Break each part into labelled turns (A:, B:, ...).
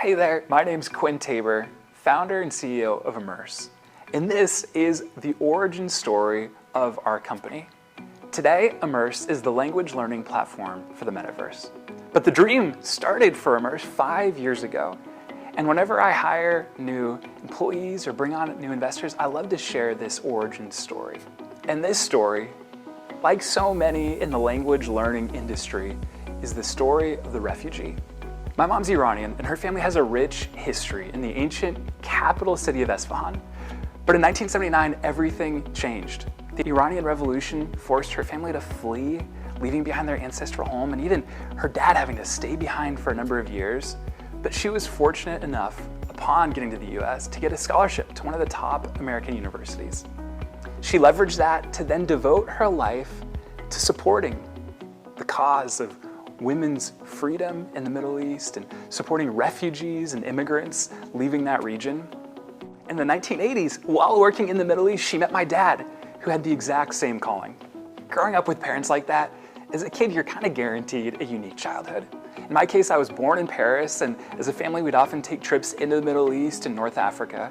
A: Hey there, my name's Quinn Taber, founder and CEO of Immerse. And this is the origin story of our company. Today, Immerse is the language learning platform for the metaverse. But the dream started for Immerse 5 years ago. And whenever I hire new employees or bring on new investors, I love to share this origin story. And this story, like so many in the language learning industry, is the story of the refugee. My mom's Iranian, and her family has a rich history in the ancient capital city of Isfahan. But in 1979, everything changed. The Iranian Revolution forced her family to flee, leaving behind their ancestral home, and even her dad having to stay behind for a number of years. But she was fortunate enough, upon getting to the US, to get a scholarship to one of the top American universities. She leveraged that to then devote her life to supporting the cause of women's freedom in the Middle East and supporting refugees and immigrants leaving that region. In the 1980s, while working in the Middle East, she met my dad, who had the exact same calling. Growing up with parents like that, as a kid, you're kind of guaranteed a unique childhood. In my case, I was born in Paris, and as a family, we'd often take trips into the Middle East and North Africa.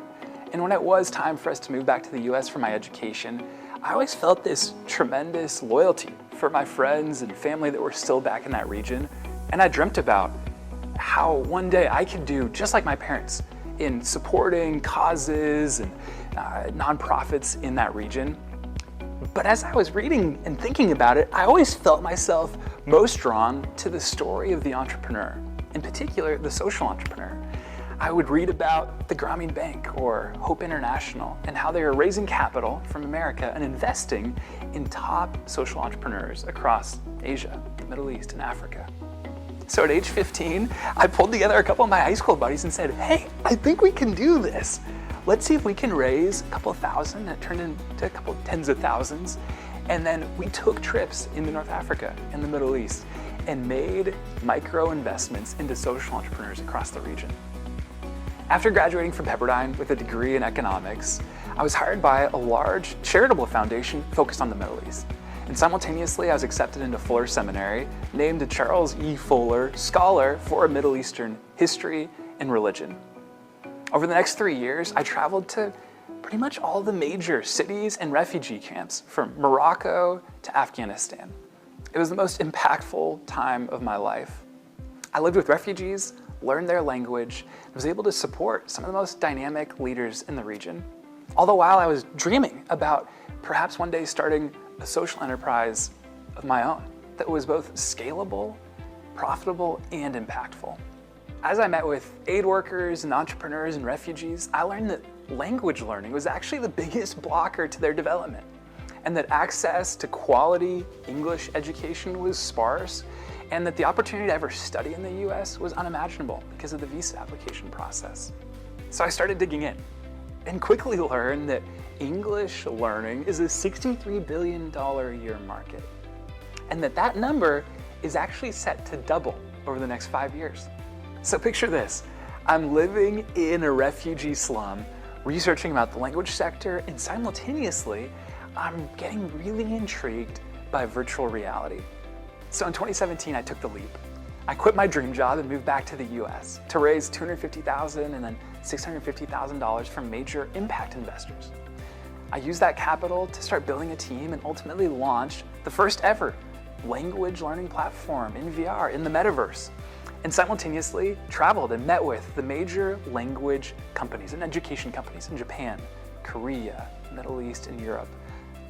A: And when it was time for us to move back to the US for my education, I always felt this tremendous loyalty for my friends and family that were still back in that region. And I dreamt about how one day I could do just like my parents in supporting causes and nonprofits in that region. But as I was reading and thinking about it, I always felt myself most drawn to the story of the entrepreneur, in particular, the social entrepreneur. I would read about the Grameen Bank or Hope International and how they are raising capital from America and investing in top social entrepreneurs across Asia, the Middle East, and Africa. So at age 15, I pulled together a couple of my high school buddies and said, hey, I think we can do this. Let's see if we can raise a couple of thousand. It turned into a couple of tens of thousands. And then we took trips into North Africa and the Middle East and made micro investments into social entrepreneurs across the region. After graduating from Pepperdine with a degree in economics, I was hired by a large charitable foundation focused on the Middle East. And simultaneously, I was accepted into Fuller Seminary, named a Charles E. Fuller Scholar for Middle Eastern History and Religion. Over the next 3 years, I traveled to pretty much all the major cities and refugee camps from Morocco to Afghanistan. It was the most impactful time of my life. I lived with refugees, learned their language, and was able to support some of the most dynamic leaders in the region. All the while I was dreaming about perhaps one day starting a social enterprise of my own that was both scalable, profitable, and impactful. As I met with aid workers and entrepreneurs and refugees, I learned that language learning was actually the biggest blocker to their development, and that access to quality English education was sparse, and that the opportunity to ever study in the US was unimaginable because of the visa application process. So I started digging in and quickly learned that English learning is a $63 billion a year market, and that number is actually set to double over the next 5 years. So picture this, I'm living in a refugee slum, researching about the language sector, and simultaneously, I'm getting really intrigued by virtual reality. So in 2017, I took the leap. I quit my dream job and moved back to the US to raise $250,000 and then $650,000 from major impact investors. I used that capital to start building a team and ultimately launched the first ever language learning platform in VR in the metaverse, and simultaneously traveled and met with the major language companies and education companies in Japan, Korea, Middle East, and Europe,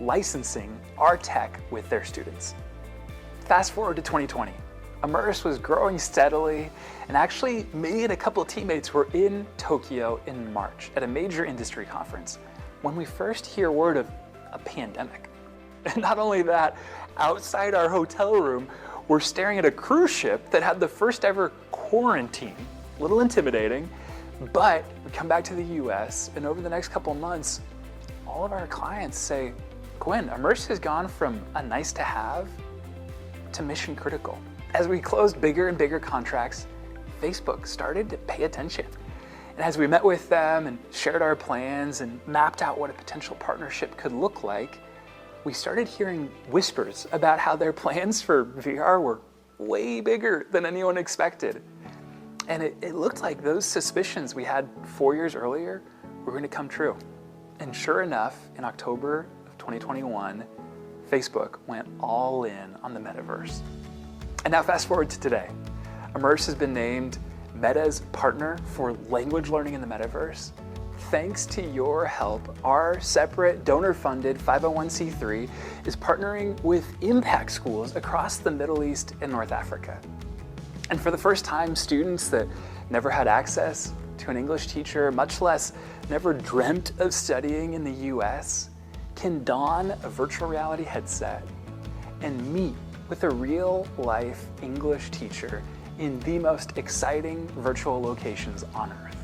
A: licensing our tech with their students. Fast forward to 2020. Immerse was growing steadily, and actually me and a couple of teammates were in Tokyo in March at a major industry conference when we first hear word of a pandemic. And not only that, outside our hotel room, we're staring at a cruise ship that had the first ever quarantine. A little intimidating, but we come back to the US, and over the next couple of months, all of our clients say, Quinn, Immerse has gone from a nice to have to mission critical. As we closed bigger and bigger contracts, Facebook started to pay attention. And as we met with them and shared our plans and mapped out what a potential partnership could look like, we started hearing whispers about how their plans for VR were way bigger than anyone expected. And it looked like those suspicions we had 4 years earlier were going to come true. And sure enough, in October of 2021, Facebook went all in on the metaverse. And now fast forward to today. Immerse has been named Meta's partner for language learning in the metaverse. Thanks to your help, our separate donor-funded 501c3 is partnering with impact schools across the Middle East and North Africa. And for the first time, students that never had access to an English teacher, much less never dreamt of studying in the US, can don a virtual reality headset and meet with a real-life English teacher in the most exciting virtual locations on Earth.